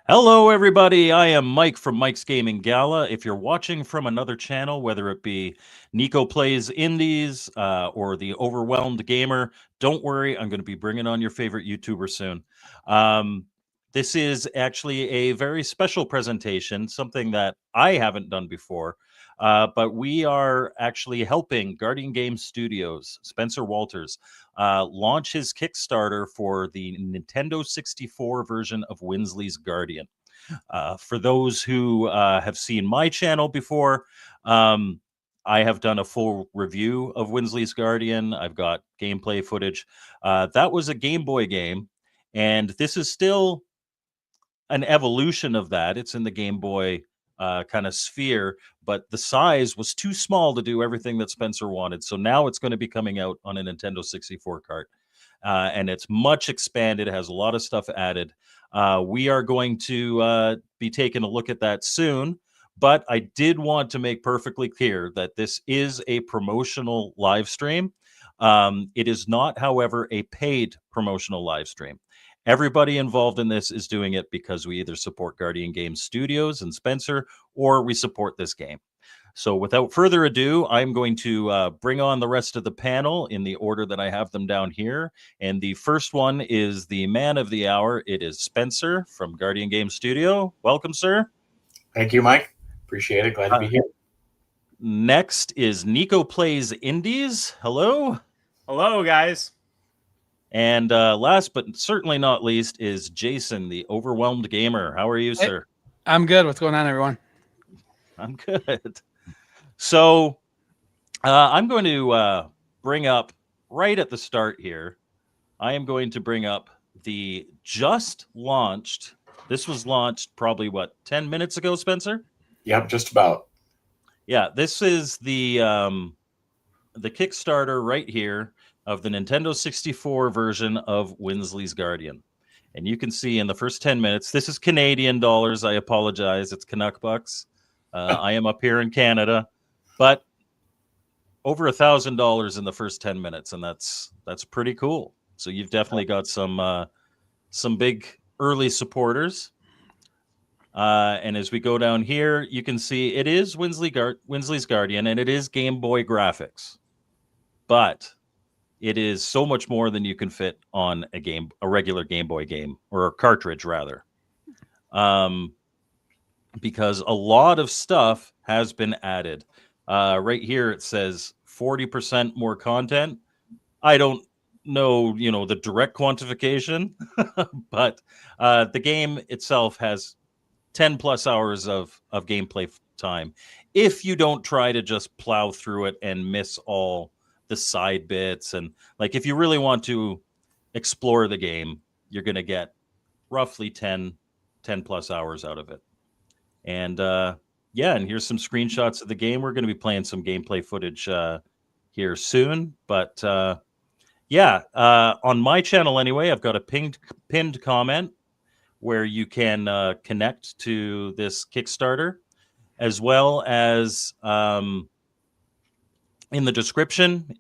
Hello, everybody. I am Mike from Mike's Gaming Gala. If you're watching from another channel, whether it be Nico Plays Indies or the Overwhelmed Gamer, don't worry. I'm going to be bringing on your favorite YouTuber soon. This is actually a very special presentation, something that I haven't done before. But we are actually helping Guardian Games Studios, Spencer Walters, launch his Kickstarter for the Nintendo 64 version of Winsley's Guardian. For those who have seen my channel before, I have done a full review of Winsley's Guardian. I've got gameplay footage. That was a Game Boy game, and this is still an evolution of that. It's in the Game Boy kind of sphere, but the size was too small to do everything that Spencer wanted. So now it's going to be coming out on a Nintendo 64 cart. And it's much expanded. It has a lot of stuff added. We are going to be taking a look at that soon. But I did want to make perfectly clear that this is a promotional live stream. It is not, however, a paid promotional live stream. Everybody involved in this is doing it because we either support Guardian Games Studios and Spencer, or we support this game. So without further ado, I'm going to bring on the rest of the panel in the order that I have them down here. And the first one is the man of the hour. It is Spencer from Guardian Games Studio. Welcome, sir. Thank you, Mike. Appreciate it. Glad to be here. Next is Nico Plays Indies. Hello. Hello, guys. And last but certainly not least is Jason, the Overwhelmed Gamer. How are you, sir? I'm good. What's going on, everyone? I'm good. So I'm going to bring up right at the start here. I am going to bring up the just launched. This was launched probably, what, 10 minutes ago, Spencer? Yep, just about. Yeah, this is the Kickstarter right here of the Nintendo 64 version of Winsley's Guardian. And you can see in the first 10 minutes, this is Canadian dollars. I apologize. It's Canuck bucks. I am up here in Canada, but over $1,000 in the first 10 minutes. And that's pretty cool. So you've definitely got some big early supporters. And as we go down here, you can see it is Winsley's Guardian, and it is Game Boy graphics. But it is so much more than you can fit on a regular Game Boy game, or a cartridge rather. Because a lot of stuff has been added. Right here it says 40% more content. I don't know, the direct quantification, but the game itself has 10 plus hours of gameplay time. If you don't try to just plow through it and miss all the side bits, and like if you really want to explore the game, you're going to get roughly 10 plus hours out of it. And yeah, and here's some screenshots of the game. We're going to be playing some gameplay footage here soon, but yeah, on my channel anyway, I've got a pinned comment where you can connect to this Kickstarter, as well as in the description,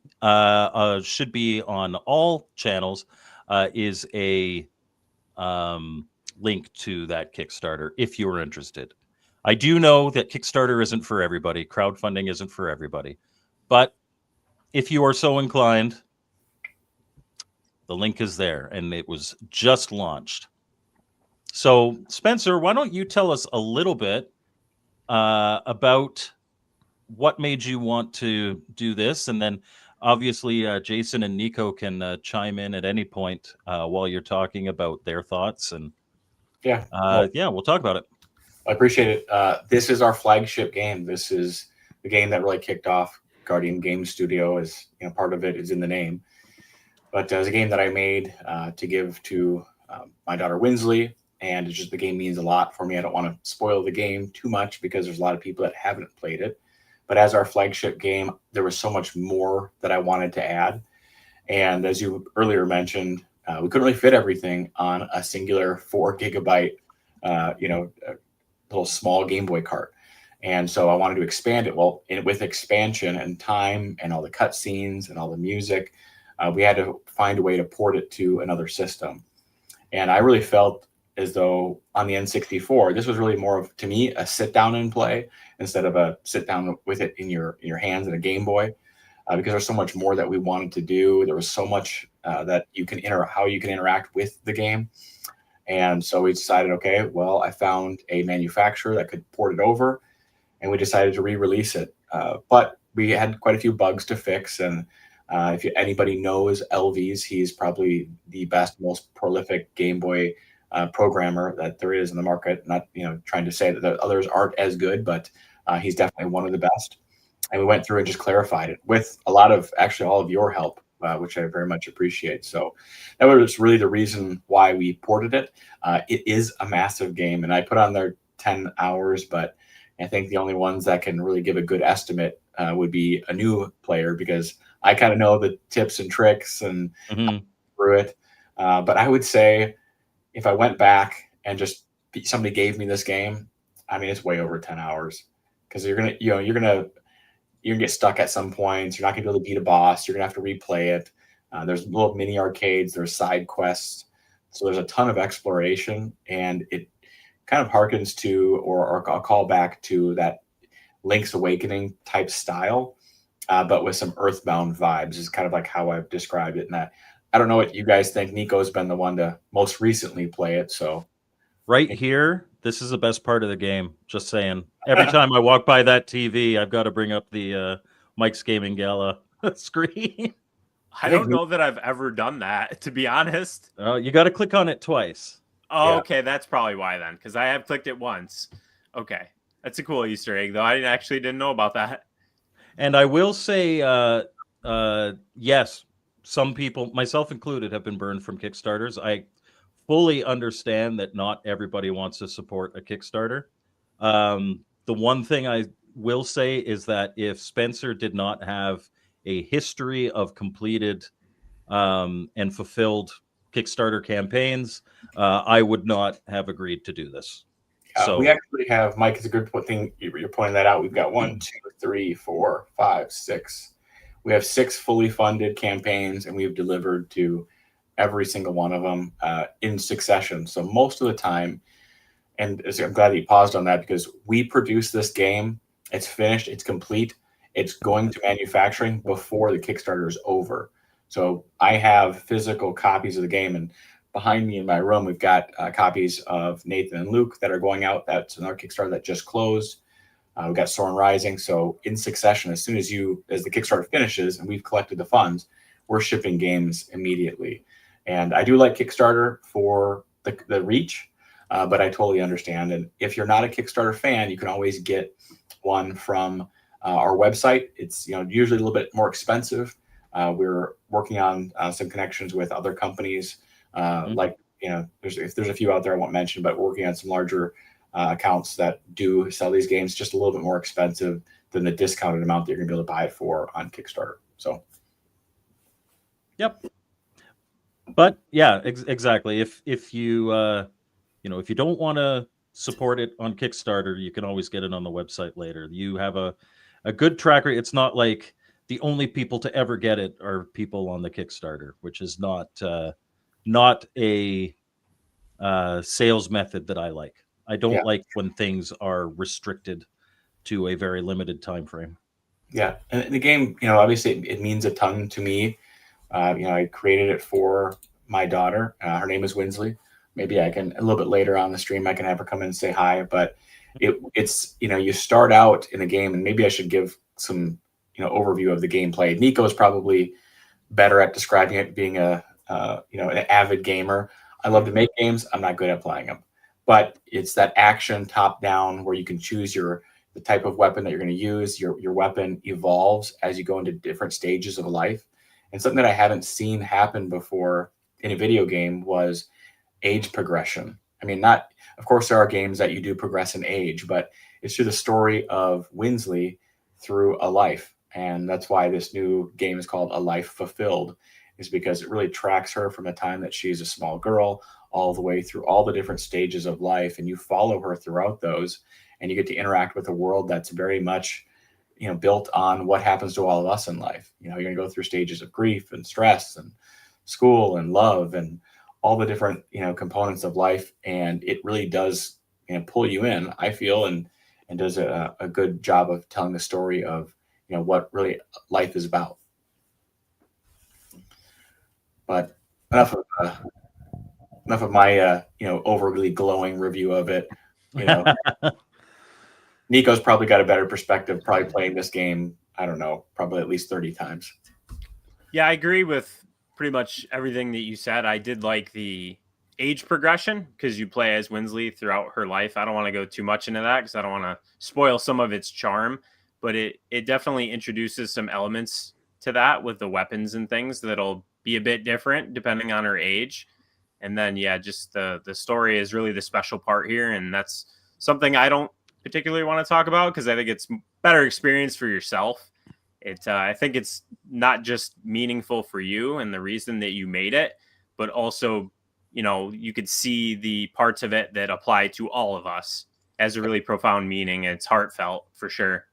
should be on all channels, is a link to that Kickstarter if you are interested. I do know that Kickstarter isn't for everybody. Crowdfunding isn't for everybody. But if you are so inclined, the link is there, and it was just launched. So, Spencer, why don't you tell us a little bit about what made you want to do this? And then, obviously, Jason and Nico can chime in at any point while you're talking about their thoughts. And yeah, we'll talk about it. I appreciate it. This is our flagship game. This is the game that really kicked off Guardian Games Studio. As part of it is in the name, but it's a game that I made to give to my daughter Winsley. And it's just, the game means a lot for me. I don't want to spoil the game too much because there's a lot of people that haven't played it. But as our flagship game, there was so much more that I wanted to add. And as you earlier mentioned, we couldn't really fit everything on a singular 4 gigabyte, little small Game Boy cart. And so I wanted to expand it. Well, with expansion and time and all the cutscenes and all the music, we had to find a way to port it to another system. And I really felt as though on the N64, this was really more of, to me, a sit down and play instead of a sit down with it in your hands in a Game Boy, because there's so much more that we wanted to do. There was so much that you can how you can interact with the game. And so we decided, okay, well, I found a manufacturer that could port it over, and we decided to re-release it. But we had quite a few bugs to fix. And if anybody knows LVs, he's probably the best, most prolific Game Boy programmer that there is in the market. Not trying to say that the others aren't as good, but he's definitely one of the best. And we went through and just clarified it with a lot of, actually, all of your help, which I very much appreciate. So that was really the reason why we ported it. It is a massive game, and I put on there 10 hours, but I think the only ones that can really give a good estimate would be a new player, because I kind of know the tips and tricks and through it. But I would say if I went back and just somebody gave me this game, I mean, it's way over 10 hours, because you're gonna get stuck at some points. You're not gonna be able to beat a boss. You're gonna have to replay it. There's little mini arcades. There's side quests. So there's a ton of exploration, and it kind of harkens to or a callback to that Link's Awakening type style, but with some Earthbound vibes is kind of like how I've described it. And I don't know what you guys think. Nico's been the one to most recently play it. So right here, this is the best part of the game. Just saying. Every time I walk by that TV, I've got to bring up the Mike's Gaming Gala screen. I don't know that I've ever done that, to be honest. You got to click on it twice. Oh, yeah. Okay, that's probably why then, because I have clicked it once. Okay, that's a cool Easter egg, though. I actually didn't know about that. And I will say, yes, some people, myself included, have been burned from Kickstarters. I fully understand that not everybody wants to support a Kickstarter. The one thing I will say is that if Spencer did not have a history of completed and fulfilled Kickstarter campaigns, I would not have agreed to do this. So we actually have, Mike, it's a good thing you're pointing that out. We've got 1, 2, 3, 4, 5, 6. We have 6 fully funded campaigns, and we've delivered to every single one of them in succession. So most of the time, and I'm glad that you paused on that, because we produce this game. It's finished. It's complete. It's going to manufacturing before the Kickstarter is over. So I have physical copies of the game, and behind me in my room, we've got copies of Nathan and Luke that are going out. That's another Kickstarter that just closed. We've got Soren Rising. So in succession, as soon as the Kickstarter finishes and we've collected the funds, we're shipping games immediately. And I do like Kickstarter for the reach, but I totally understand. And if you're not a Kickstarter fan, you can always get one from our website. It's usually a little bit more expensive. We're working on some connections with other companies. Like, there's a few out there I won't mention, but working on some larger accounts that do sell these games just a little bit more expensive than the discounted amount that you're gonna be able to buy it for on Kickstarter. So, yep. But yeah, exactly. If you if you don't want to support it on Kickstarter, you can always get it on the website later. You have a good tracker. It's not like the only people to ever get it are people on the Kickstarter, which is not a sales method that I like. I don't like when things are restricted to a very limited time frame. Yeah, and the game, obviously it means a ton to me. I created it for my daughter. Her name is Winsley. Maybe I can, a little bit later on the stream, I can have her come in and say hi. But it's you start out in a game, and maybe I should give some overview of the gameplay. Nico is probably better at describing it, being an avid gamer. I love to make games. I'm not good at playing them, but it's that action top down where you can choose the type of weapon that you're going to use. Your weapon evolves as you go into different stages of life. And something that I haven't seen happen before in a video game was age progression. I mean, of course, there are games that you do progress in age, but it's through the story of Winsley through a life. And that's why this new game is called A Life Fulfilled, is because it really tracks her from the time that she's a small girl all the way through all the different stages of life. And you follow her throughout those, and you get to interact with a world that's very much built on what happens to all of us in life. You're going to go through stages of grief and stress and school and love and all the different components of life, and it really does pull you in, I feel, and does a good job of telling the story of what really life is about. But enough of my overly glowing review of it. Nico's probably got a better perspective, probably playing this game, I don't know, probably at least 30 times. Yeah, I agree with pretty much everything that you said. I did like the age progression because you play as Winsley throughout her life. I don't want to go too much into that because I don't want to spoil some of its charm, but it definitely introduces some elements to that with the weapons and things that'll be a bit different depending on her age. And then, yeah, just the story is really the special part here. And that's something I don't particularly want to talk about because I think it's better experience for yourself. I think it's not just meaningful for you and the reason that you made it, but also, you could see the parts of it that apply to all of us as a really profound meaning. It's heartfelt for sure.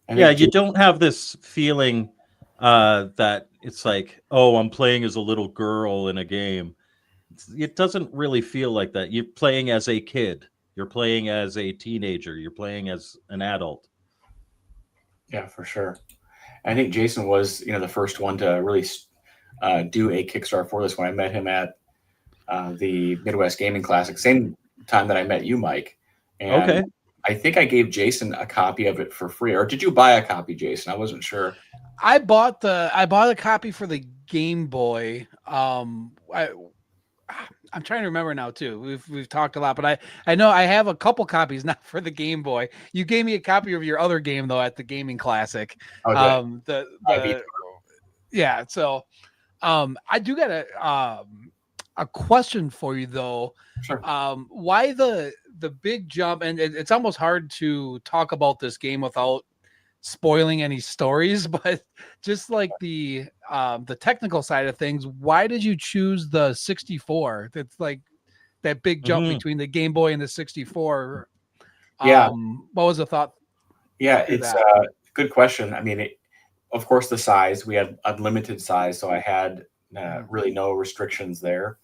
Yeah, you don't have this feeling that it's like, oh, I'm playing as a little girl in a game. It doesn't really feel like that. You're playing as a kid. You're playing as a teenager. You're playing as an adult. Yeah, for sure. I think Jason was, the first one to really do a Kickstarter for this when I met him at the Midwest Gaming Classic, same time that I met you, Mike. And okay. I think I gave Jason a copy of it for free. Or did you buy a copy, Jason? I wasn't sure. I bought a copy for the Game Boy. I'm trying to remember now too. We've talked a lot, but I know I have a couple copies not for the Game Boy. You gave me a copy of your other game though at the Gaming Classic. Oh, yeah. So, I do got a question for you though. Sure. Why the big jump? And it's almost hard to talk about this game without spoiling any stories, but just like the technical side of things, why did you choose the 64? That's like that big jump between the Game Boy and the 64. Yeah. What was the thought? Yeah, it's a good question. I mean, of course, the size, we had unlimited size, so I had really no restrictions there.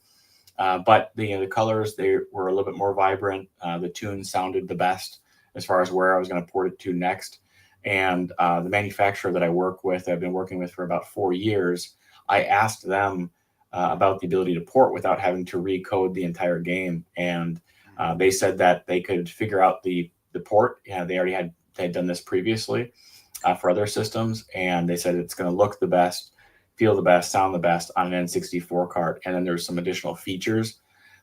But the colors, they were a little bit more vibrant. The tunes sounded the best as far as where I was going to port it to next. And the manufacturer that I work with, I've been working with for about 4 years, I asked them about the ability to port without having to recode the entire game. And they said that they could figure out the port. Yeah, they already had done this previously for other systems. And they said it's going to look the best, feel the best, sound the best on an N64 cart. And then there's some additional features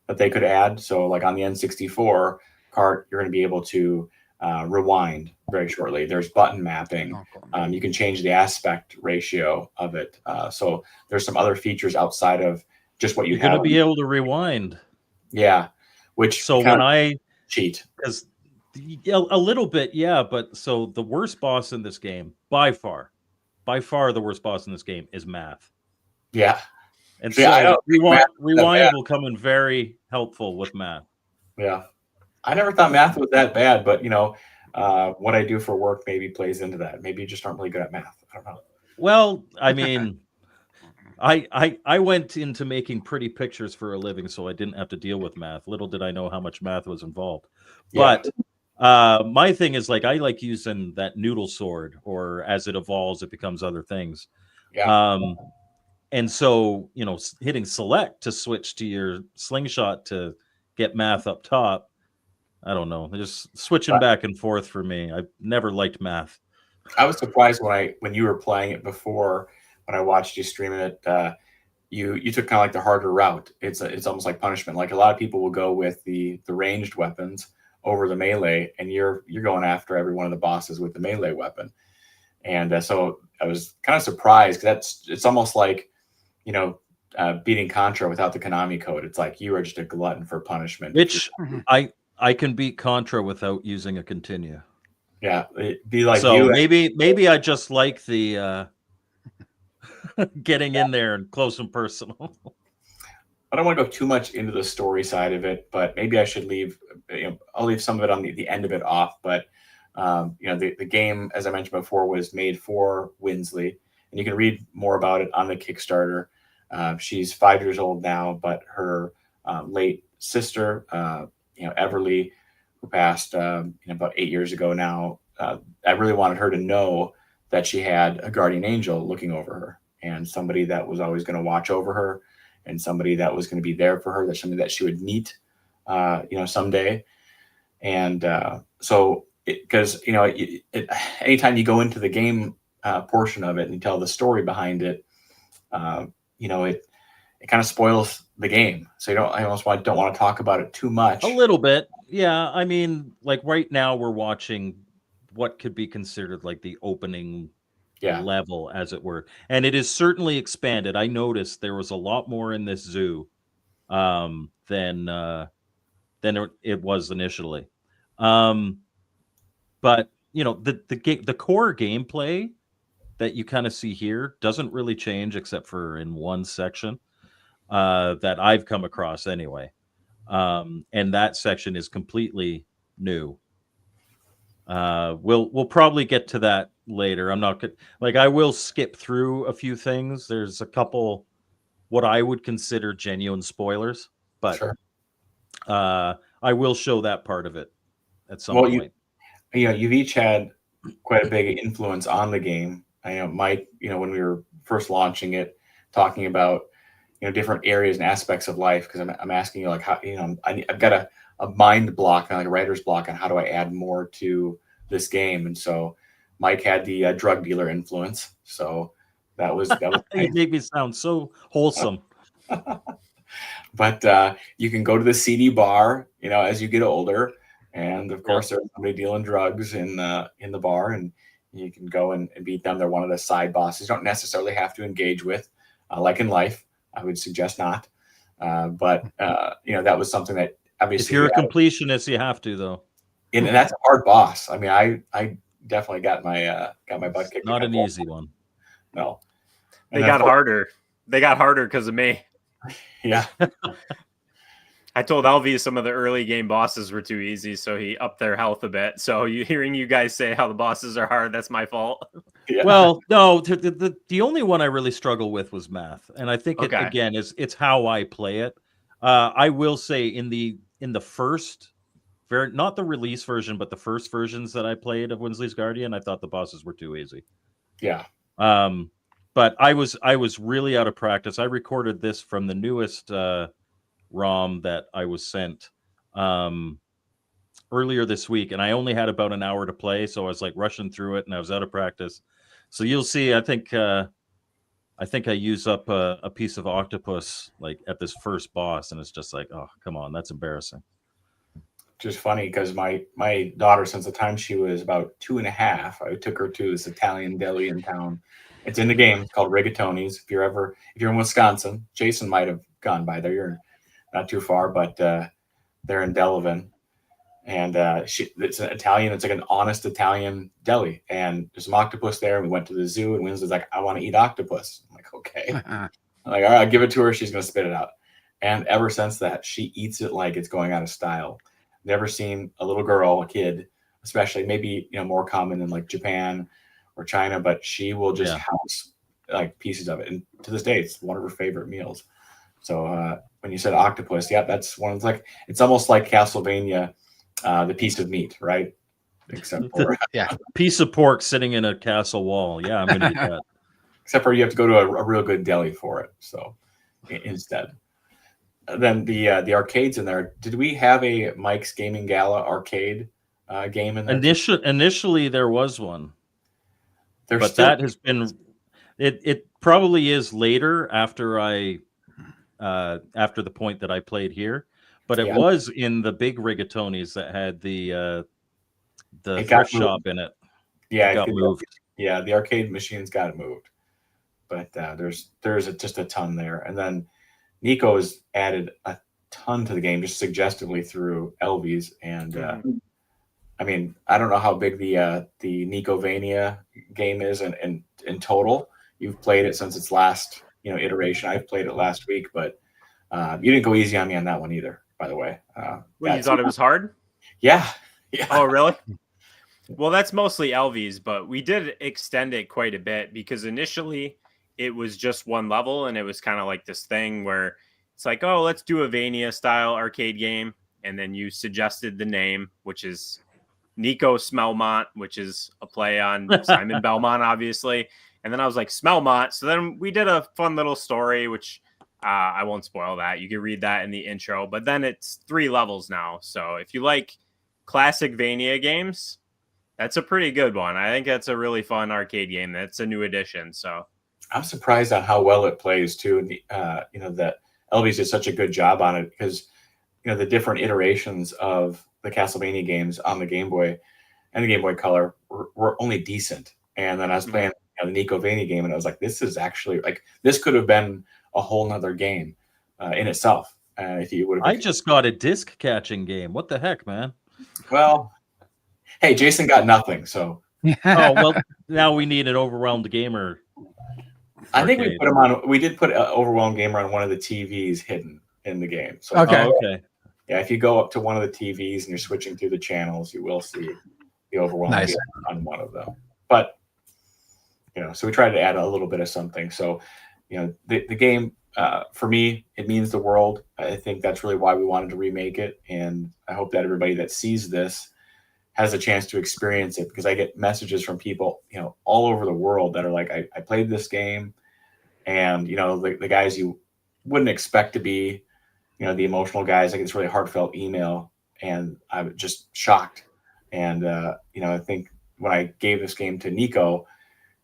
that they could add. So like on the N64 cart, you're going to be able to rewind very shortly. There's button mapping. You can change the aspect ratio of it. So there's some other features outside of just what you're going to be able to rewind. Yeah. Which so when I cheat, because a little bit, yeah. But so the worst boss in this game, by far the worst boss in this game is math. Yeah. And so rewind will come in very helpful with math. Yeah. I never thought math was that bad, but what I do for work maybe plays into that. Maybe you just aren't really good at math. I don't know. Well, I mean, I went into making pretty pictures for a living, so I didn't have to deal with math. Little did I know how much math was involved. Yeah. But my thing is I like using that noodle sword, or as it evolves, it becomes other things. Yeah. And so hitting select to switch to your slingshot to get math up top. I don't know. Just switching back and forth for me. I've never liked math. I was surprised when you were playing it before, when I watched you stream it. You took kind of like the harder route. It's almost like punishment. Like a lot of people will go with the ranged weapons over the melee, and you're going after every one of the bosses with the melee weapon. And so I was kind of surprised because it's almost like beating Contra without the Konami code. It's like you are just a glutton for punishment. Which I can beat Contra without using a continue. Yeah, it'd be like so maybe I just like the getting in there and close and personal. I don't want to go too much into the story side of it, but maybe I should leave. I'll leave some of it on the end of it off. But the game, as I mentioned before, was made for Winsley, and you can read more about it on the Kickstarter. She's 5 years old now, but her late sister, Everly, who passed about 8 years ago now, I really wanted her to know that she had a guardian angel looking over her, and somebody that was always going to watch over her, and somebody that was going to be there for her, that somebody that she would meet, someday. And so, because anytime you go into the game portion of it and you tell the story behind it, it kind of spoils the game. So I almost don't want to talk about it too much. A little bit, yeah. I mean, like right now we're watching what could be considered like the opening level, as it were, and it is certainly expanded. I noticed there was a lot more in this zoo than it was initially. But the core gameplay that you kind of see here doesn't really change, except for in one section that I've come across anyway. And that section is completely new. We'll probably get to that later. I'm not like, I will skip through a few things. There's a couple what I would consider genuine spoilers, but Sure. I will show that part of it at some point. You've each had quite a big influence on the game. I know Mike, when we were first launching it, talking about different areas and aspects of life, because I'm asking you, like, how, I've got a mind block, like a writer's block, on how do I add more to this game. And so Mike had the drug dealer influence, so that was You make me sound so wholesome. But you can go to the CD bar as you get older, and of course there's somebody dealing drugs in the bar, and you can go and beat them. They're one of the side bosses you don't necessarily have to engage with, like in life. I would suggest not. But that was something that obviously, if you're a completionist, you have to, though. And that's a hard boss. I mean, I definitely got my butt kicked. Not an easy one. No. They got harder. They got harder because of me. Yeah. I told Elvie some of the early game bosses were too easy, so he upped their health a bit. So hearing you guys say how the bosses are hard, that's my fault. Yeah. Well, no, the only one I really struggle with was math, and I think again it's how I play it. I will say in the first, not the release version, but the first versions that I played of Winsley's Guardian, I thought the bosses were too easy. Yeah. But I was really out of practice. I recorded this from the newest ROM that I was sent earlier this week, and I only had about an hour to play, so I was like rushing through it, and I was out of practice. So you'll see. I think I use up a piece of octopus like at this first boss, and it's just like, oh, come on, that's embarrassing. Just funny because my daughter, since the time she was about 2.5, I took her to this Italian deli in town. It's in the game. It's called Rigatoni's. If you're in Wisconsin, Jason might have gone by there. You're not too far, but they're in Delavan, and it's an Italian. It's like an honest Italian deli, and there's some octopus there. We went to the zoo, and Winsley's like, "I want to eat octopus." I'm like, "Okay." I'm like, "All right, I'll give it to her. She's gonna spit it out." And ever since that, she eats it like it's going out of style. Never seen a little girl, a kid, especially, maybe more common in like Japan or China, but she will just house like pieces of it, and to this day, it's one of her favorite meals. So when you said octopus, that's one. It's like, it's almost like Castlevania, the piece of meat, right? Except for piece of pork sitting in a castle wall. Yeah, I'm gonna eat that. Except for you have to go to a real good deli for it. So instead, then the arcades in there. Did we have a Mike's Gaming Gala arcade game in there? Initially, there was one, that has been. It probably is later after after the point that I played here, but it was in the big Rigatoni's that had the thrift shop in it. Yeah, it got moved. Yeah, the arcade machines got moved, but there's just a ton there. And then Nico has added a ton to the game just suggestively through Elvies, and I mean, I don't know how big the Nicovania game is in total. You've played it since its last iteration. I've played it last week, but you didn't go easy on me on that one either, by the way. You thought it was hard? Yeah. Oh, really? Well, that's mostly Elvies, but we did extend it quite a bit because initially it was just one level, and it was kind of like this thing where it's like, oh, let's do a Vania style arcade game. And then you suggested the name, which is Nico Smelmont, which is a play on Simon Belmont, obviously. And then I was like, Smelmont. So then we did a fun little story, which I won't spoil that. You can read that in the intro. But then it's 3 levels now. So if you like classic Vania games, that's a pretty good one. I think that's a really fun arcade game. That's a new addition. So I'm surprised on how well it plays too. And that Elvis did such a good job on it, because the different iterations of the Castlevania games on the Game Boy and the Game Boy Color were only decent. And then I was playing the Nico Vania game, and I was like, this is actually this could have been a whole nother game in itself. If you would have. I just got a disc catching game. What the heck, man? Well, hey, Jason got nothing, so. Oh well, now we need an overwhelmed gamer. I think we put him on. We did put an overwhelmed gamer on one of the TVs hidden in the game. So Okay. Okay. yeah, if you go up to one of the TVs and you're switching through the channels, you will see the overwhelmed gamer on one of them. But so we tried to add a little bit of something. So the game for me, it means the world. I think that's really why we wanted to remake it, and I hope that everybody that sees this has a chance to experience it, because I get messages from people, all over the world that are like, I played this game, and, the guys you wouldn't expect to be, the emotional guys, I get this really heartfelt email, and I'm just shocked. And, I think when I gave this game to Nico,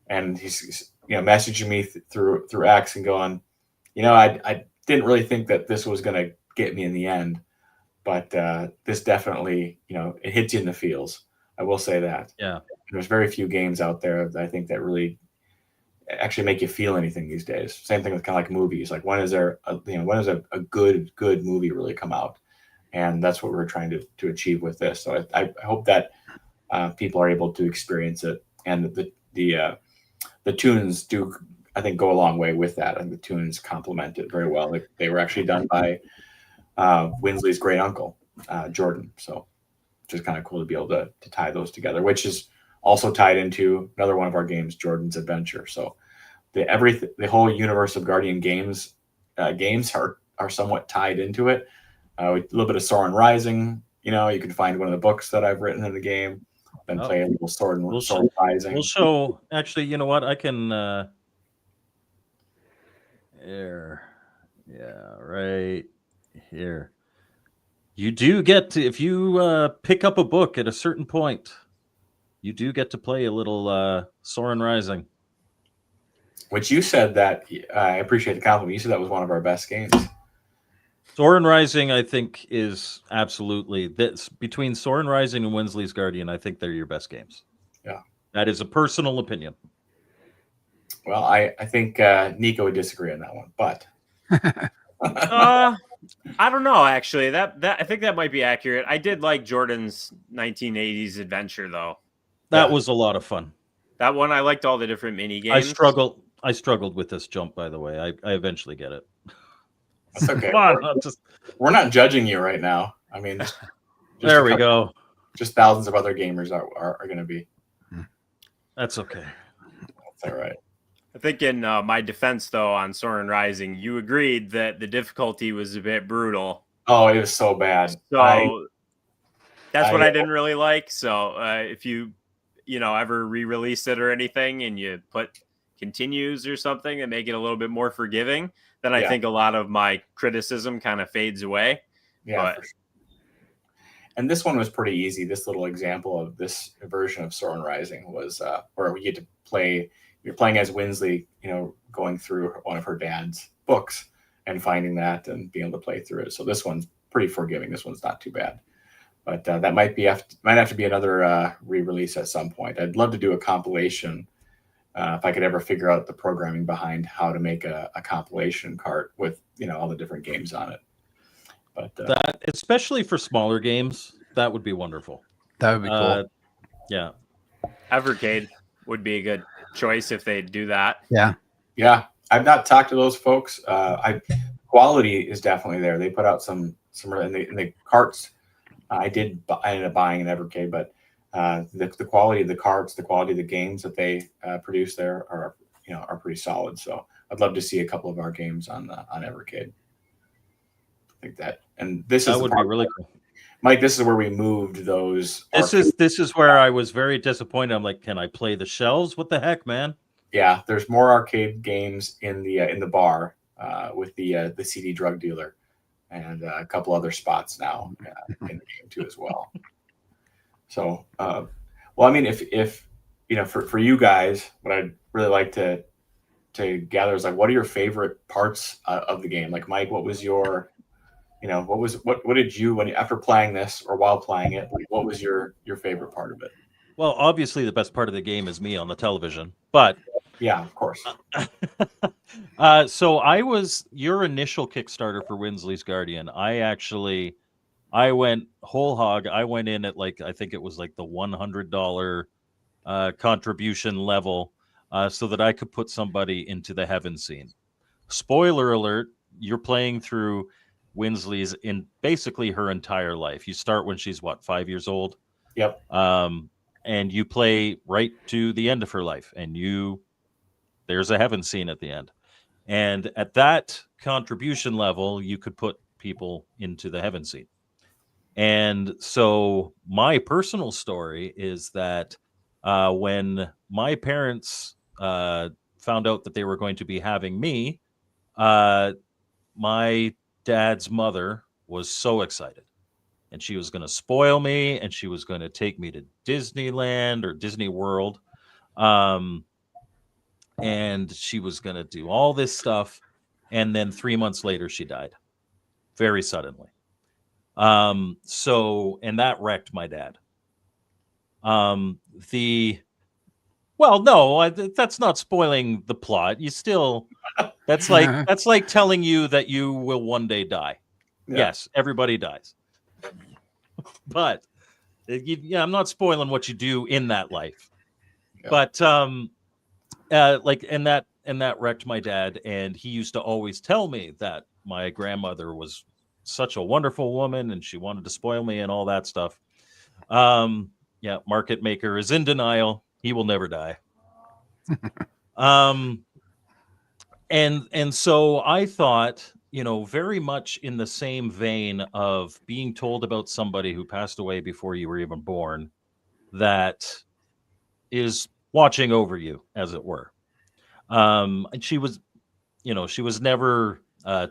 and he's, messaging me through X and going, I didn't really think that this was going to get me in the end. But this definitely, it hits you in the feels. I will say that. Yeah. There's very few games out there that I think that really actually make you feel anything these days. Same thing with kind of like movies. Like, when is there, when does a good movie really come out? And that's what we're trying to achieve with this. So I hope that people are able to experience it, and the tunes do, I think, go a long way with that, and the tunes complement it very well. They were actually done by Winsley's great uncle, Jordan. So just kind of cool to be able to tie those together, which is also tied into another one of our games, Jordan's Adventure. So the whole universe of Guardian games are somewhat tied into it. A little bit of Soren Rising. You can find one of the books that I've written in the game. Then play a little Soren Rising. We'll show. Actually, you know what? I can. Here, yeah, right here. You do get to, if you pick up a book at a certain point, you do get to play a little Soren Rising. Which you said that, I appreciate the compliment. You said that was one of our best games. Soren Rising, I think, is absolutely this, between Soren Rising and Winsley's Guardian. I think they're your best games. Yeah, that is a personal opinion. Well, I think Nico would disagree on that one, but I don't know. Actually, that I think that might be accurate. I did like Jordan's 1980s Adventure, though. That was a lot of fun. That one, I liked all the different mini games. I struggled with this jump, by the way. I eventually get it. That's okay. Come on, we're not judging you right now. I mean, just there we go. Just thousands of other gamers are going to be. That's okay. That's all right. I think in my defense, though, on Soren Rising, you agreed that the difficulty was a bit brutal. Oh, it was so bad. So that's what I didn't really like. So if you ever re-release it or anything, and you put continues or something and make it a little bit more forgiving, then I think a lot of my criticism kind of fades away. Yeah. For sure. And this one was pretty easy. This little example of this version of Soren Rising was where we get to play. You're playing as Winsley, going through one of her dad's books and finding that and being able to play through it. So this one's pretty forgiving. This one's not too bad. But that might have to be another re-release at some point. I'd love to do a compilation if I could ever figure out the programming behind how to make a compilation cart with all the different games on it. But that, especially for smaller games, that would be wonderful. That would be cool. Yeah, Evercade would be a good choice if they do that. Yeah. I've not talked to those folks. Quality is definitely there. They put out some in the carts. I ended up buying an Evercade, but the quality of the carts, the quality of the games that they produce there are are pretty solid. So I'd love to see a couple of our games on Everkid. I think that, and this That is would be really cool. Mike, this is where we moved those. This is where I was very disappointed. I'm like, can I play the shelves? What the heck, man? Yeah, there's more arcade games in the bar with the CD drug dealer, and a couple other spots now in the game too as well. So, well, I mean, if for you guys, what I'd really like to gather is like, what are your favorite parts of the game? Like, Mike, what was your what did you after playing this or while playing it, like, what was your favorite part of it? Well, obviously the best part of the game is me on the television, but yeah, of course. So I was your initial Kickstarter for Winsley's Guardian. I went whole hog. I went in at like, I think it was like the $100 contribution level, so that I could put somebody into the heaven scene. Spoiler alert, you're playing through Winsley's in basically her entire life. You start when she's 5 years old. Yep. And you play right to the end of her life, and there's a heaven scene at the end. And at that contribution level, you could put people into the heaven scene. And so my personal story is that when my parents found out that they were going to be having me, my dad's mother was so excited, and she was going to spoil me, and she was going to take me to Disneyland or Disney World, and she was going to do all this stuff. And then 3 months later, she died very suddenly. So, and that wrecked my dad. Well, no, that's not spoiling the plot. You still, that's like telling you that you will one day die. Yeah. Yes, everybody dies. But I'm not spoiling what you do in that life. Yeah. But and that wrecked my dad, and he used to always tell me that my grandmother was such a wonderful woman and she wanted to spoil me and all that stuff. Market maker is in denial. He will never die. And so I thought, very much in the same vein of being told about somebody who passed away before you were even born, that is watching over you, as it were. And she was never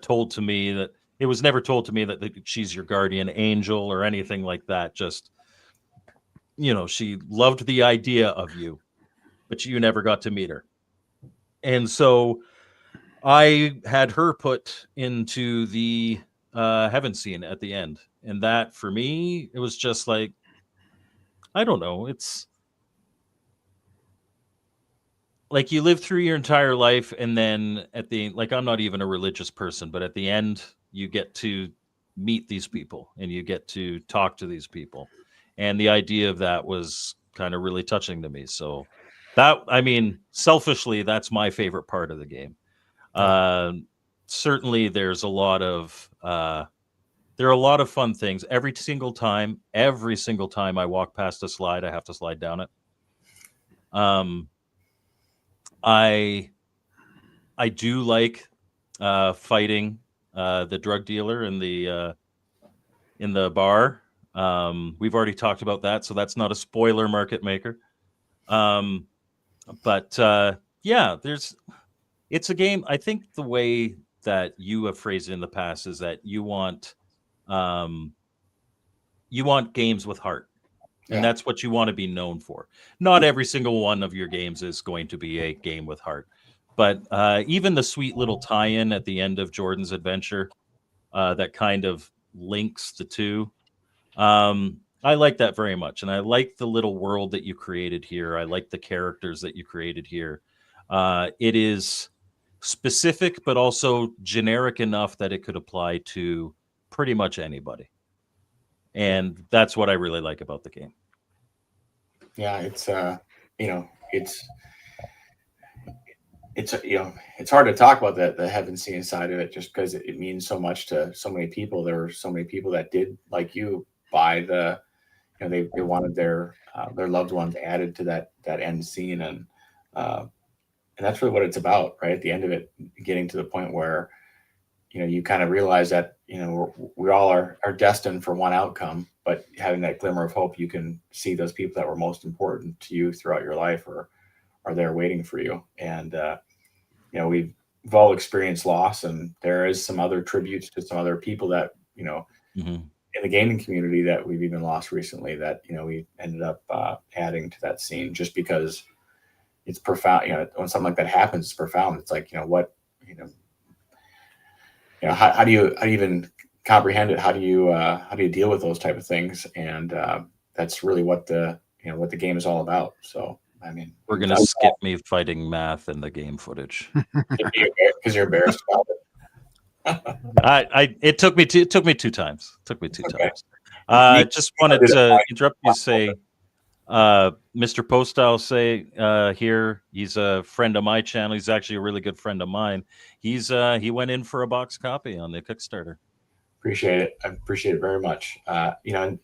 told to me that it was never told to me that she's your guardian angel or anything like that. Just, she loved the idea of you, but you never got to meet her. And so I had her put into the heaven scene at the end. And that, for me, it was just like, I don't know. It's like you live through your entire life, and then at the, like, I'm not even a religious person, but at the end, you get to meet these people and you get to talk to these people. And the idea of that was kind of really touching to me. So that, I mean, selfishly, that's my favorite part of the game. Certainly there's a lot of, there are a lot of fun things. Every single time I walk past a slide, I have to slide down it. I do like fighting the drug dealer in the bar. We've already talked about that, so that's not a spoiler, market maker. But it's a game. I think the way that you have phrased it in the past is that you want games with heart. And that's what you want to be known for. Not every single one of your games is going to be a game with heart. But even the sweet little tie-in at the end of Jordan's adventure that kind of links the two, I like that very much. And I like the little world that you created here. I like the characters that you created here. It is specific, but also generic enough that it could apply to pretty much anybody. And that's what I really like about the game. Yeah, it's it's hard to talk about the heaven scene side of it, just because it means so much to so many people. There were so many people that did, like you, buy the, they wanted their loved ones added to that end scene, and that's really what it's about, right? At the end of it, getting to the point where, you know, you kind of realize that, you know, we all are destined for one outcome, but having that glimmer of hope, you can see those people that were most important to you throughout your life are there waiting for you. And, you know, we've all experienced loss, and there is some other tributes to some other people that, you know, in the gaming community that we've even lost recently that, you know, we ended up adding to that scene just because it's profound. You know, when something like that happens, it's profound. It's like, you know, what, you know, how do you even comprehend it? How do you deal with those type of things? And that's really what the game is all about. So, I mean, we're going to skip me fighting math in the game footage because you're embarrassed about it. It took me two times. Just wanted to interrupt you to say, Mr. Postal here, he's a friend of my channel. He's actually a really good friend of mine. He went in for a box copy on the Kickstarter. Appreciate it. I appreciate it very much. You know,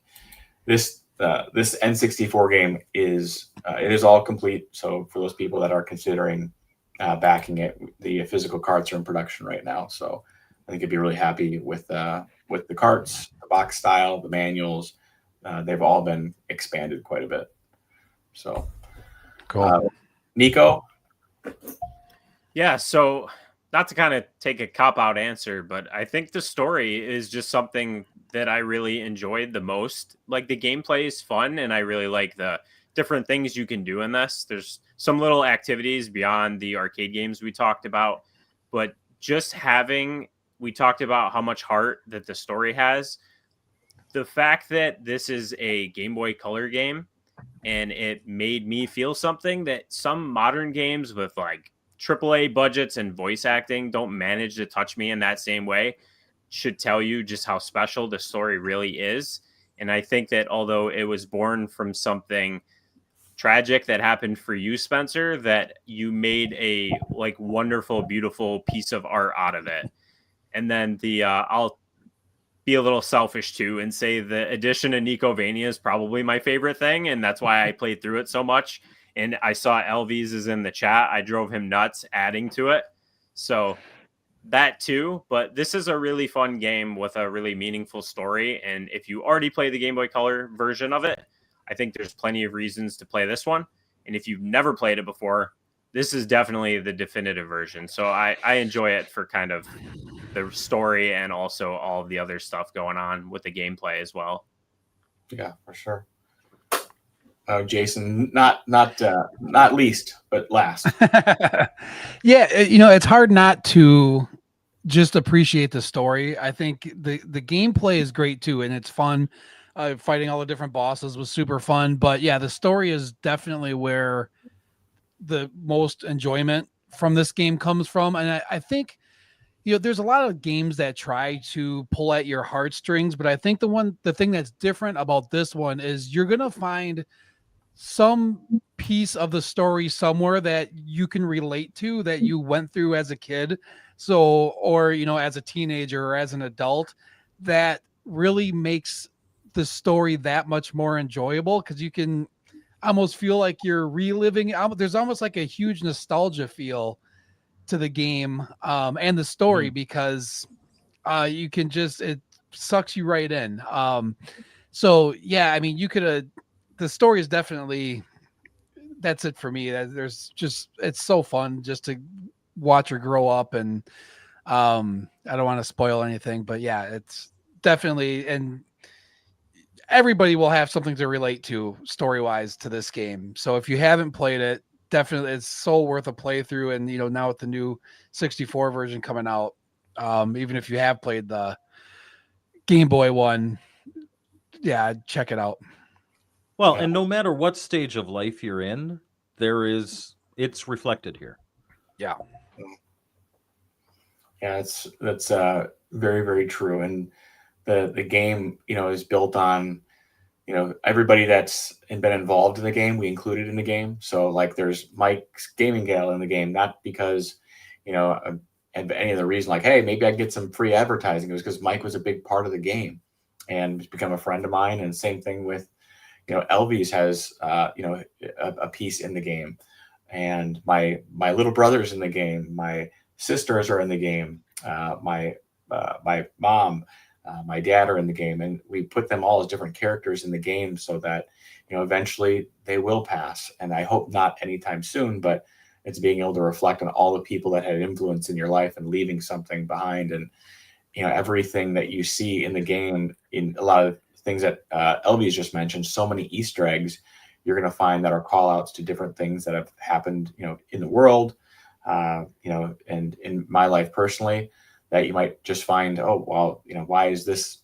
this N64 game is it is all complete. So for those people that are considering backing it, the physical carts are in production right now. So I think you'd be really happy with the carts, the box style, the manuals. They've all been expanded quite a bit. So, cool. Nico? Yeah, so not to kind of take a cop-out answer, but I think the story is just something that I really enjoyed the most. Like, the gameplay is fun, and I really like the different things you can do in this. There's some little activities beyond the arcade games we talked about, but just we talked about how much heart that the story has. The fact that this is a Game Boy Color game, and it made me feel something that some modern games with like AAA budgets and voice acting don't manage to touch me in that same way, should tell you just how special the story really is. And I think that although it was born from something tragic that happened for you, Spencer, that you made a like wonderful, beautiful piece of art out of it. And then I'll be a little selfish too and say the addition of Nicovania is probably my favorite thing, and that's why I played through it so much. And I saw Elvis is in the chat. I drove him nuts adding to it. So that too, but this is a really fun game with a really meaningful story. And if you already play the Game Boy Color version of it, I think there's plenty of reasons to play this one. And if you've never played it before, this is definitely the definitive version. So I enjoy it for kind of the story and also all of the other stuff going on with the gameplay as well. Yeah, for sure. Jason, not least, but last. Yeah, you know, it's hard not to just appreciate the story. I think the gameplay is great too, and it's fun. Fighting all the different bosses was super fun. But yeah, the story is definitely where the most enjoyment from this game comes from. And I think, you know, there's a lot of games that try to pull at your heartstrings, but I think the thing that's different about this one is you're going to find some piece of the story somewhere that you can relate to, that you went through as a kid. So, or, you know, as a teenager or as an adult, that really makes the story that much more enjoyable, because you can almost feel like you're reliving. There's almost like a huge nostalgia feel to the game and the story, because you can just, it sucks you right in. So yeah, I mean, the story is definitely, that's it for me. There's just, it's so fun just to watch her grow up, and I don't want to spoil anything, but yeah, it's definitely, and everybody will have something to relate to story-wise to this game. So if you haven't played it, definitely it's so worth a playthrough. And, you know, now with the new 64 version coming out, even if you have played the Game Boy one, yeah, check it out. Well, and no matter what stage of life you're in, it's reflected here. Yeah. Yeah, that's very, very true. And the game, you know, is built on, you know, everybody that's been involved in the game, we included in the game. So like there's Mike's Gaming Gala in the game, not because, you know, and any other reason, like, hey, maybe I can get some free advertising. It was because Mike was a big part of the game and he's become a friend of mine. And same thing with, you know, Elvis has, you know, a piece in the game. and my little brother's in the game, my sisters are in the game, my mom, my dad are in the game, and we put them all as different characters in the game so that, you know, eventually they will pass. And I hope not anytime soon, but it's being able to reflect on all the people that had influence in your life and leaving something behind. And, you know, everything that you see in the game, in a lot of things that Elvy's just mentioned, so many Easter eggs you're going to find that are call outs to different things that have happened, you know, in the world, you know, and in my life personally, that you might just find, oh, well, you know, why is this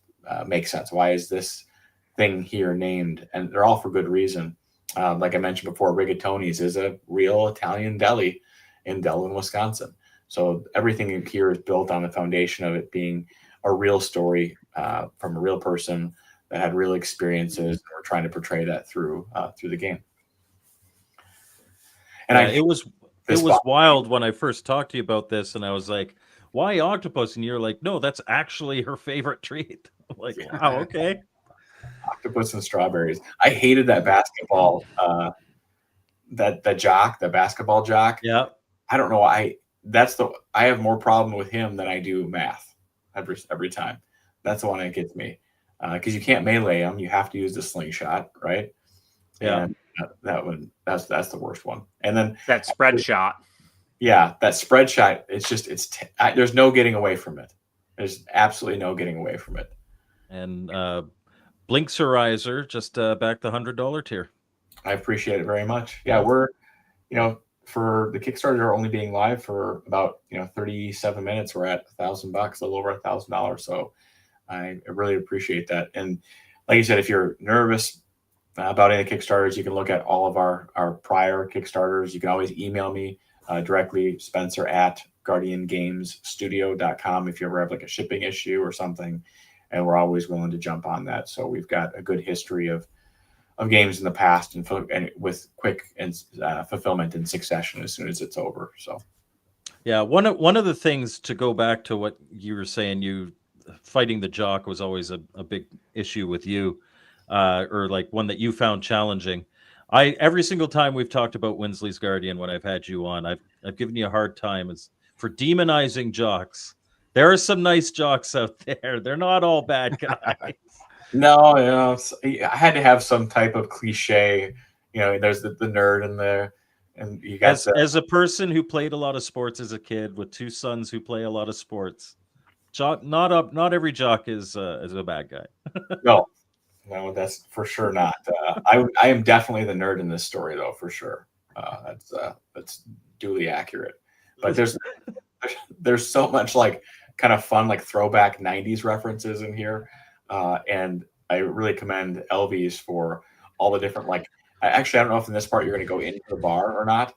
make sense? Why is this thing here named? And they're all for good reason. Like I mentioned before, Rigatoni's is a real Italian deli in Delwyn, Wisconsin. So everything here is built on the foundation of it being a real story from a real person that had real experiences. And we're trying to portray that through the game. And yeah, it was wild when I first talked to you about this, and I was like, "Why octopus?" And you're like, "No, that's actually her favorite treat." I'm like, wow, okay. Octopus and strawberries. I hated that basketball, that jock, the basketball jock. Yeah. I don't know why. I have more problem with him than I do math every time. That's the one that gets me. Because you can't melee him, you have to use the slingshot, right? Yeah, and that's the worst one. And then that spread shot. Yeah, that spread shot. It's just there's no getting away from it. There's absolutely no getting away from it. And Blinkserizer just back the $100 tier. I appreciate it very much. Yeah, we're, you know, for the Kickstarter only being live for about, you know, 37 minutes, we're at $1,000, a little over $1,000. So I really appreciate that. And like you said, if you're nervous about any Kickstarters, you can look at all of our prior Kickstarters. You can always email me directly, Spencer at guardiangamesstudio.com, if you ever have like a shipping issue or something. And we're always willing to jump on that. So we've got a good history of games in the past, and with quick and fulfillment in succession as soon as it's over. So, yeah, one of the things, to go back to what you were saying, you fighting the jock was always a big issue with you, or like one that you found challenging. Every single time we've talked about Winsley's Guardian, when I've had you on, I've given you a hard time for demonizing jocks. There are some nice jocks out there. They're not all bad guys. No, you know, I had to have some type of cliche. You know, there's the nerd in there, and you got as a person who played a lot of sports as a kid with two sons who play a lot of sports, not every jock is a bad guy. No, that's for sure not. I am definitely the nerd in this story, though, for sure. That's duly accurate. But there's so much like kind of fun, like throwback 90s references in here. And I really commend Elvy's for all the different, like, actually, I don't know if in this part you're going to go into the bar or not.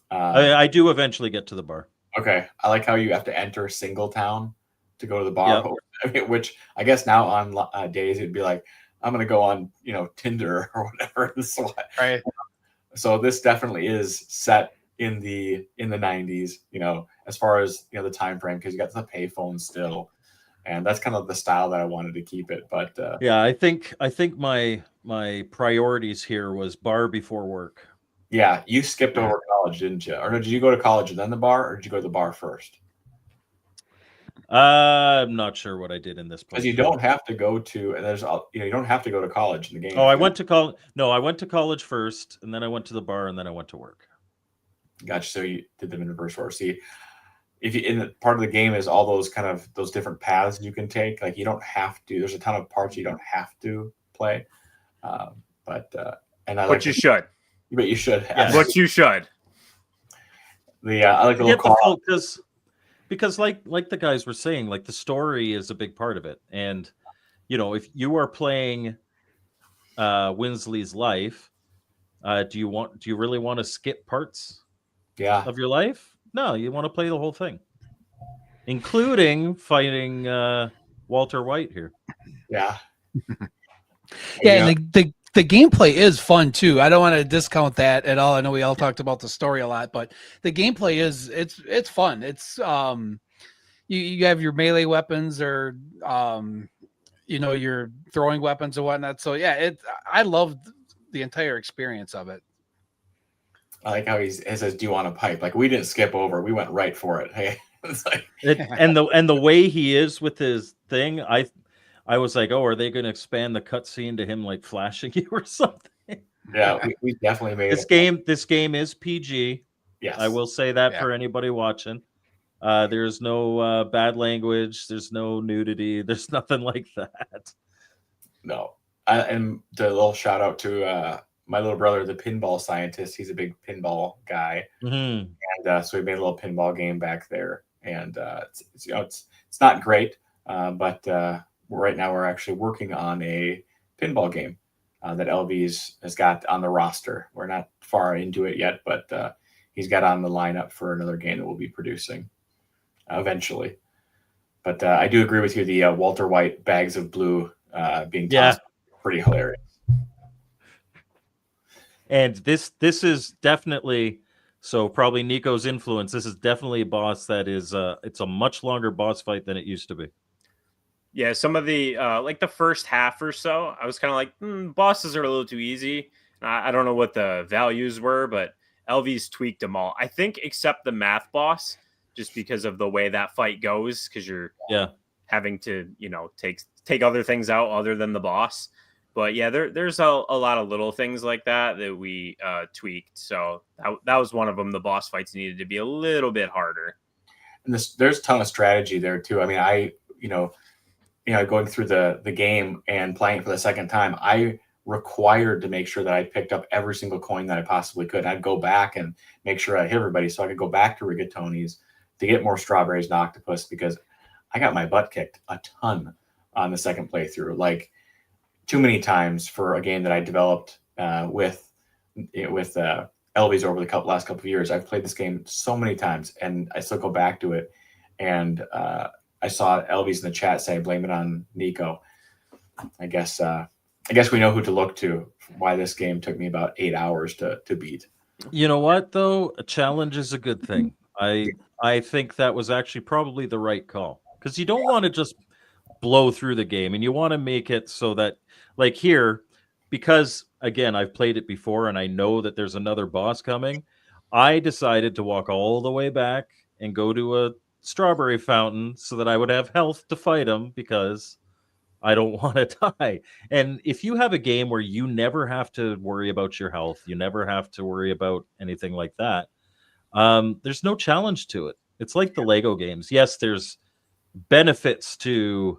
I do eventually get to the bar. Okay. I like how you have to enter Singletown to go to the bar, which I guess now on days it'd be like, I'm going to go on, you know, Tinder or whatever. Right. So this definitely is set in the 90s, you know, as far as, you know, the time frame, because you got the payphone still. And that's kind of the style that I wanted to keep it. But yeah, I think my priorities here was bar before work. Yeah, you skipped over college, didn't you? Or did you go to college and then the bar, or did you go to the bar first? I'm not sure what I did in this place. Because you don't have to go to, and there's, you know, you don't have to go to college in the game. Oh, I went to college. No, I went to college first, and then I went to the bar, and then I went to work. Gotcha. So you did them in reverse order. See, if you, in the part of the game is all those different paths you can take. Like you don't have to. There's a ton of parts you don't have to play, but you should. But you should. Yeah. What you should. I like the little call because like the guys were saying, like the story is a big part of it, and you know, if you are playing Winsley's life, do you really want to skip parts? Yeah. Of your life? No, you want to play the whole thing, including fighting Walter White here. Yeah. Yeah, and the gameplay is fun too. I don't want to discount that at all. I know we all talked about the story a lot, but the gameplay is it's fun. It's you have your melee weapons or you know, your throwing weapons and whatnot. So yeah, I loved the entire experience of it. I like how he says, "Do you want a pipe?" Like we didn't skip over; we went right for it. Hey, it's like And the way he is with his thing, I was like, oh, are they going to expand the cutscene to him like flashing you or something? yeah, we definitely made This game is PG. Yes, I will say that Yeah. for anybody watching. There's no bad language. There's no nudity. There's nothing like that. No, and the little shout out to my little brother, the pinball scientist. He's a big pinball guy, Mm-hmm. and so we made a little pinball game back there. And it's you know it's not great, but right now we're actually working on a pinball game that LV's has got on the roster. We're not far into it yet, but he's got on the lineup for another game that we'll be producing eventually. But I do agree with you. The Walter White bags of blue being tossed, pretty hilarious. And this is definitely, so probably Nico's influence. This is definitely a boss that is it's a much longer boss fight than it used to be. Yeah, some of the like the first half or so, I was kind of like, bosses are a little too easy. I don't know what the values were, but LV's tweaked them all. I think except the math boss, just because of the way that fight goes, because you're having to, take other things out other than the boss. But yeah, there's a lot of little things like that we tweaked. So that was one of them. The boss fights needed to be a little bit harder. And there's a ton of strategy there too. I mean, going through the game and playing it for the second time, I required to make sure that I picked up every single coin that I possibly could. And I'd go back and make sure I hit everybody so I could go back to Rigatoni's to get more strawberries and octopus, because I got my butt kicked a ton on the second playthrough. Like too many times for a game that I developed with LV's over the last couple of years. I've played this game so many times and I still go back to it. And I saw LV's in the chat say, blame it on Nico. I guess we know who to look to, why this game took me about 8 hours to beat. You know what, though? A challenge is a good thing. I think that was actually probably the right call, because you don't want to just blow through the game, and you want to make it so that, like here, because, again, I've played it before and I know that there's another boss coming, I decided to walk all the way back and go to a strawberry fountain so that I would have health to fight him, because I don't want to die. And if you have a game where you never have to worry about your health, you never have to worry about anything like that, there's no challenge to it. It's like the Lego games. Yes, there's benefits to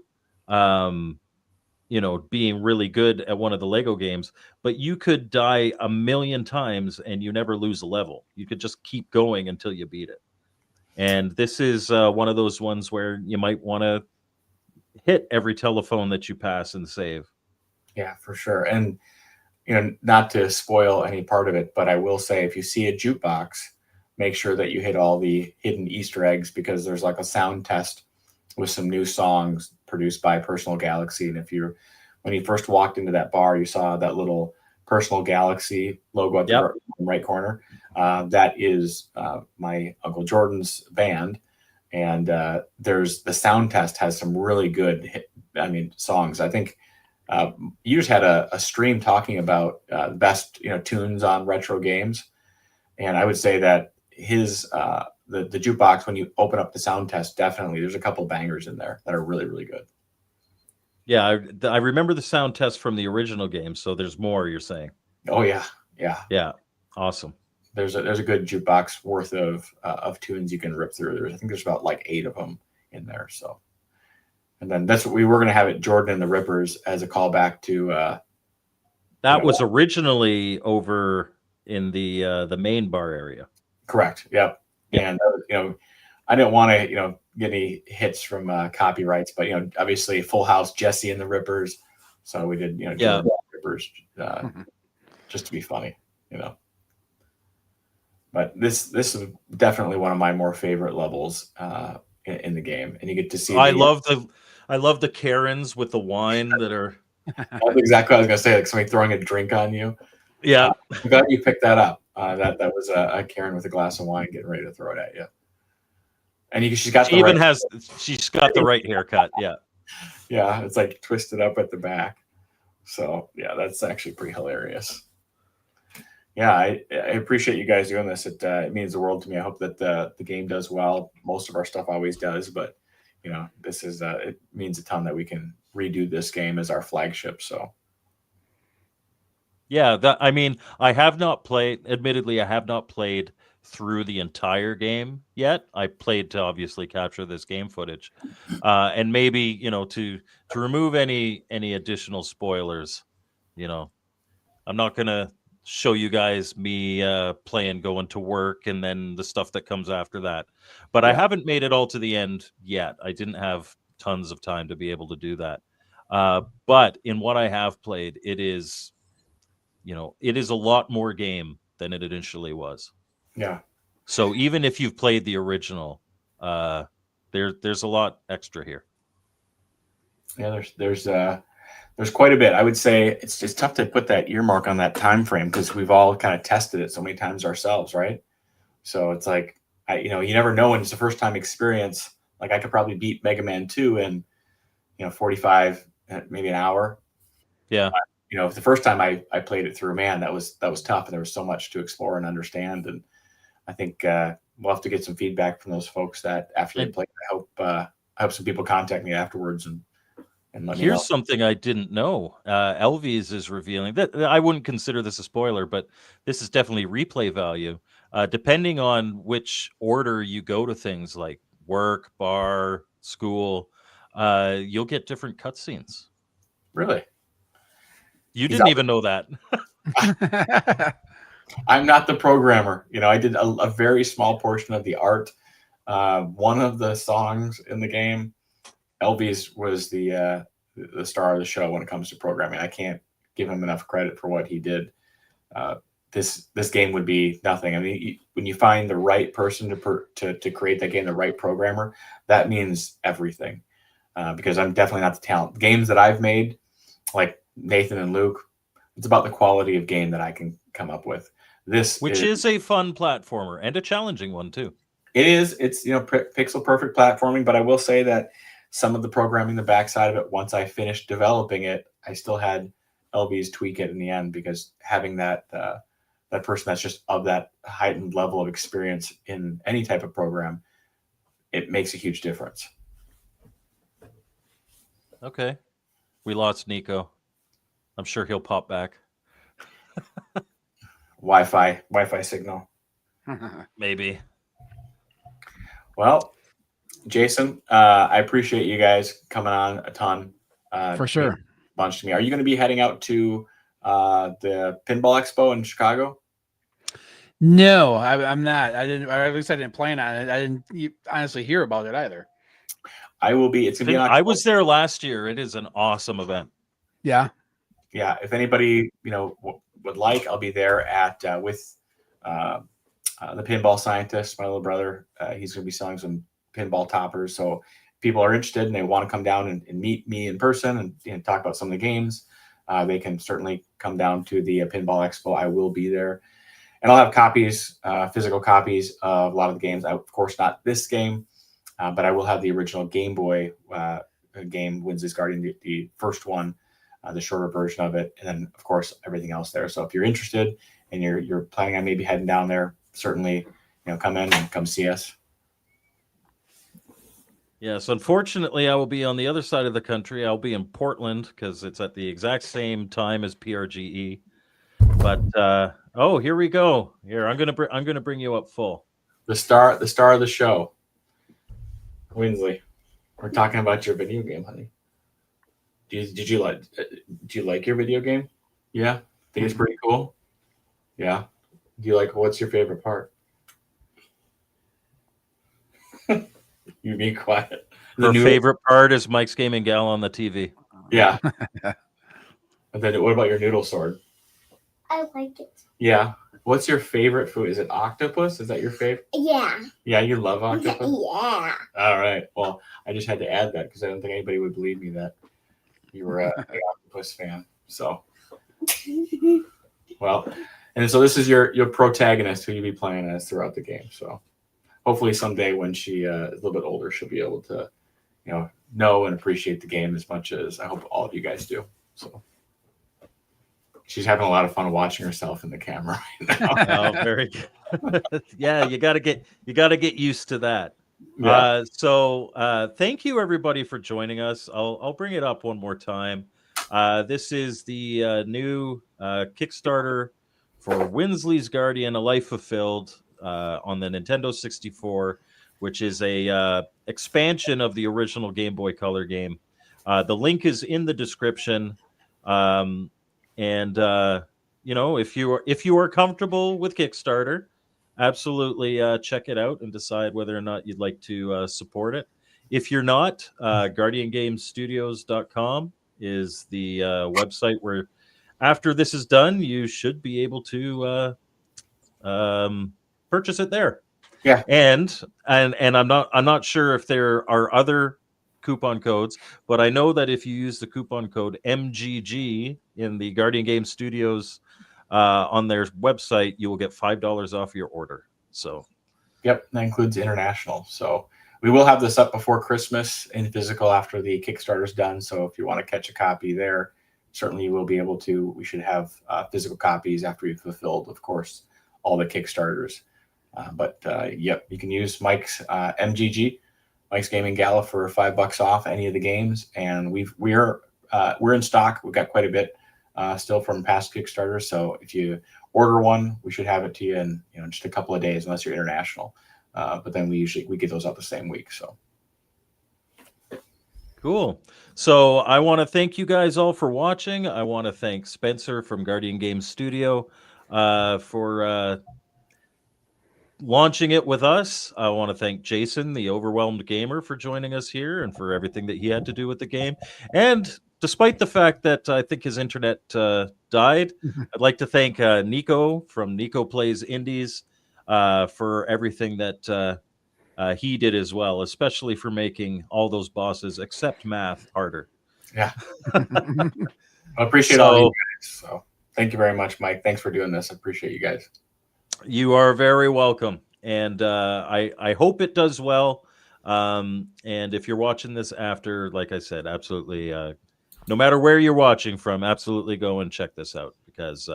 being really good at one of the Lego games, but you could die a million times and you never lose a level. You could just keep going until you beat it. And this is one of those ones where you might want to hit every telephone that you pass and save. Yeah, for sure. And, not to spoil any part of it, but I will say, if you see a jukebox, make sure that you hit all the hidden Easter eggs, because there's like a sound test with some new songs produced by Personal Galaxy. And when you first walked into that bar, you saw that little Personal Galaxy logo at the right corner. That is my Uncle Jordan's band. And there's the sound test has some really good songs. I think you just had a stream talking about the best tunes on retro games, and I would say that his the jukebox, when you open up the sound test, definitely there's a couple bangers in there that are really, really good. Yeah, I remember the sound test from the original game, so there's more, you're saying? Oh yeah, awesome. There's a good jukebox worth of tunes you can rip through. I think there's about like 8 of them in there. So, and then that's what we were going to have it, Jordan and the Rippers, as a callback to. That was originally over in the main bar area. Correct. Yep. Yeah. And I didn't want to get any hits from copyrights, but obviously Full House, Jesse and the Rippers. So we did Jordan and the Rippers just to be funny, But this is definitely one of my more favorite levels in the game, and you get to see. I love the Karens with the wine that are. That's exactly what I was gonna say. Like somebody throwing a drink on you. Yeah, I'm glad you picked that up. That was a Karen with a glass of wine getting ready to throw it at you. And she's got she's got the right haircut. Yeah, yeah, it's like twisted up at the back. So yeah, that's actually pretty hilarious. Yeah, I appreciate you guys doing this. It means the world to me. I hope that the game does well. Most of our stuff always does, but this is it means a ton that we can redo this game as our flagship. So Yeah, I mean, I have not played. Admittedly, I have not played through the entire game yet. I played to obviously capture this game footage, and maybe to remove any additional spoilers. I'm not gonna show you guys me playing, going to work, and then the stuff that comes after that. But I Yeah. haven't made it all to the end yet. I didn't have tons of time to be able to do that. But in what I have played, it is a lot more game than it initially was. yeah, So even if you've played the original, there's a lot extra here. yeah. There's quite a bit. I would say it's just tough to put that earmark on that time frame because we've all kind of tested it so many times ourselves, right? So it's like you never know when it's the first time experience. Like I could probably beat Mega Man 2 in 45 maybe an hour. Yeah. If the first time I played it through, man, that was tough, and there was so much to explore and understand. And I think we'll have to get some feedback from those folks that after they played. I hope some people contact me afterwards and let me know. Here's something I didn't know. Elvies is revealing that I wouldn't consider this a spoiler, but this is definitely replay value. Depending on which order you go to things like work, bar, school, you'll get different cutscenes. Really? You didn't even know that. I'm not the programmer. I did a very small portion of the art. One of the songs in the game, Elvies was the star of the show when it comes to programming. I can't give him enough credit for what he did. This game would be nothing. I mean, when you find the right person to create that game, the right programmer, that means everything. Because I'm definitely not the talent. Games that I've made, like Nathan and Luke, it's about the quality of game that I can come up with. Which is a fun platformer and a challenging one too. It's pixel perfect platforming, but I will say that some of the programming, the backside of it, once I finished developing it, I still had LB's tweak it in the end because having that person that's just of that heightened level of experience in any type of program, it makes a huge difference. Okay. We lost Nico. I'm sure he'll pop back. Wi-Fi signal. Maybe. Well, Jason, I appreciate you guys coming on a ton. For sure. Bunch to me. Are you going to be heading out to the Pinball Expo in Chicago? No, I'm not. At least I didn't plan on it. I didn't honestly hear about it either. I will be. It's going to be on I was there last year. It is an awesome event. Yeah. Yeah. If anybody would like, I'll be there at with the Pinball Scientist, my little brother. He's going to be selling some pinball toppers. So if people are interested and they want to come down and meet me in person and talk about some of the games, they can certainly come down to the Pinball Expo. I will be there. And I'll have copies, physical copies of a lot of the games. Of course, not this game, but I will have the original Game Boy game, Winsley's Guardian, the first one, the shorter version of it, and then, of course, everything else there. So if you're interested and you're planning on maybe heading down there, certainly come in and come see us. Yes, unfortunately, I will be on the other side of the country. I'll be in Portland because it's at the exact same time as PRGE. But here we go. Here, I'm gonna bring you up full. The star of the show, Winsley. We're talking about your video game, honey. Do you like your video game? Yeah, think it's pretty cool. Yeah. Do you like? What's your favorite part? You being quiet. Her favorite part is Mike's Gaming Gala on the TV. Yeah. And then what about your noodle sword? I like it. Yeah. What's your favorite food? Is it octopus? Is that your favorite? Yeah. Yeah, you love octopus? Yeah. All right. Well, I just had to add that because I don't think anybody would believe me that you were an octopus fan. So, well, and so this is your protagonist who you'll be playing as throughout the game. So hopefully someday when she is a little bit older, she'll be able to, know and appreciate the game as much as I hope all of you guys do. So She's having a lot of fun watching herself in the camera right now. Oh, very good. Yeah, you got to get used to that. Yeah. Thank you everybody for joining us. I'll bring it up one more time. This is the new Kickstarter for Winsley's Guardian: A Life Fulfilled on the Nintendo 64, which is a expansion of the original Game Boy Color game. The link is in the description, and if you are comfortable with Kickstarter, absolutely check it out and decide whether or not you'd like to support it. If you're not, guardiangamestudios.com is the website where, after this is done, you should be able to purchase it there. Yeah. And I'm not sure if there are other coupon codes, but I know that if you use the coupon code MGG in the Guardian Game Studios on their website, you will get $5 off your order. So, yep, that includes international. So we will have this up before Christmas in physical after the Kickstarter's done. So if you want to catch a copy there, certainly you will be able to. We should have physical copies after we've fulfilled, of course, all the Kickstarters. Yep, you can use Mike's MGG, Mike's Gaming Gala, for $5 off any of the games, and we're in stock. We've got quite a bit still from past Kickstarters. So if you order one, we should have it to you in just a couple of days, unless you're international. But then we get those out the same week. So cool. So I want to thank you guys all for watching. I want to thank Spencer from Guardian Games Studio for launching it with us. I want to thank Jason, the Overwhelmed Gamer, for joining us here and for everything that he had to do with the game. And despite the fact that I think his internet died, I'd like to thank Nico from NicoPlaysIndies for everything that he did as well, especially for making all those bosses, except math, harder. Yeah. I appreciate all you guys. So thank you very much, Mike. Thanks for doing this. I appreciate you guys. You are very welcome. And I hope it does well. And if you're watching this after, like I said, absolutely, no matter where you're watching from, absolutely go and check this out, because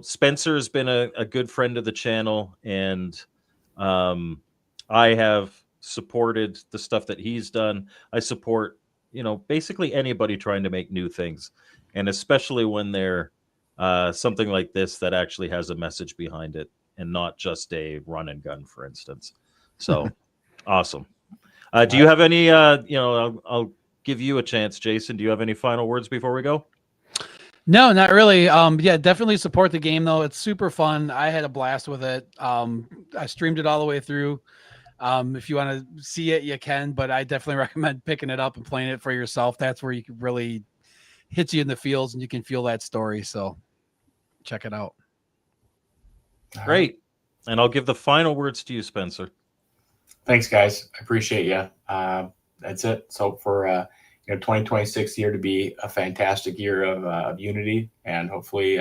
Spencer has been a good friend of the channel, and I have supported the stuff that he's done. I support, basically anybody trying to make new things, and especially when they're something like this that actually has a message behind it and not just a run and gun, for instance. So awesome. Do you have any, I'll give you a chance, Jason. Do you have any final words before we go? No, not really. Yeah, definitely support the game though. It's super fun. I had a blast with it. I streamed it all the way through. If you want to see it, you can, but I definitely recommend picking it up and playing it for yourself. That's where you can really hit you in the feels and you can feel that story. So check it out. Great. And I'll give the final words to you, Spencer. Thanks, guys. I appreciate you. That's it. So for 2026 year to be a fantastic year of unity, and hopefully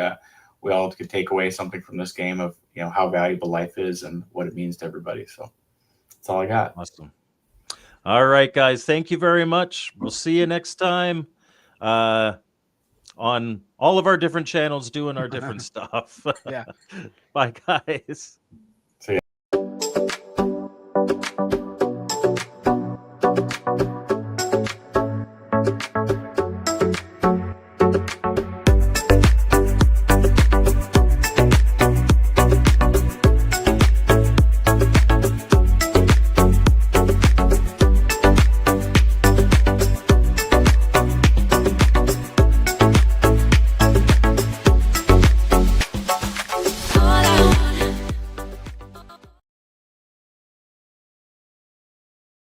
we all could take away something from this game of how valuable life is and what it means to everybody. So that's all I got. Awesome. All right, guys. Thank you very much. We'll see you next time on all of our different channels doing our different stuff. Yeah. Bye, guys.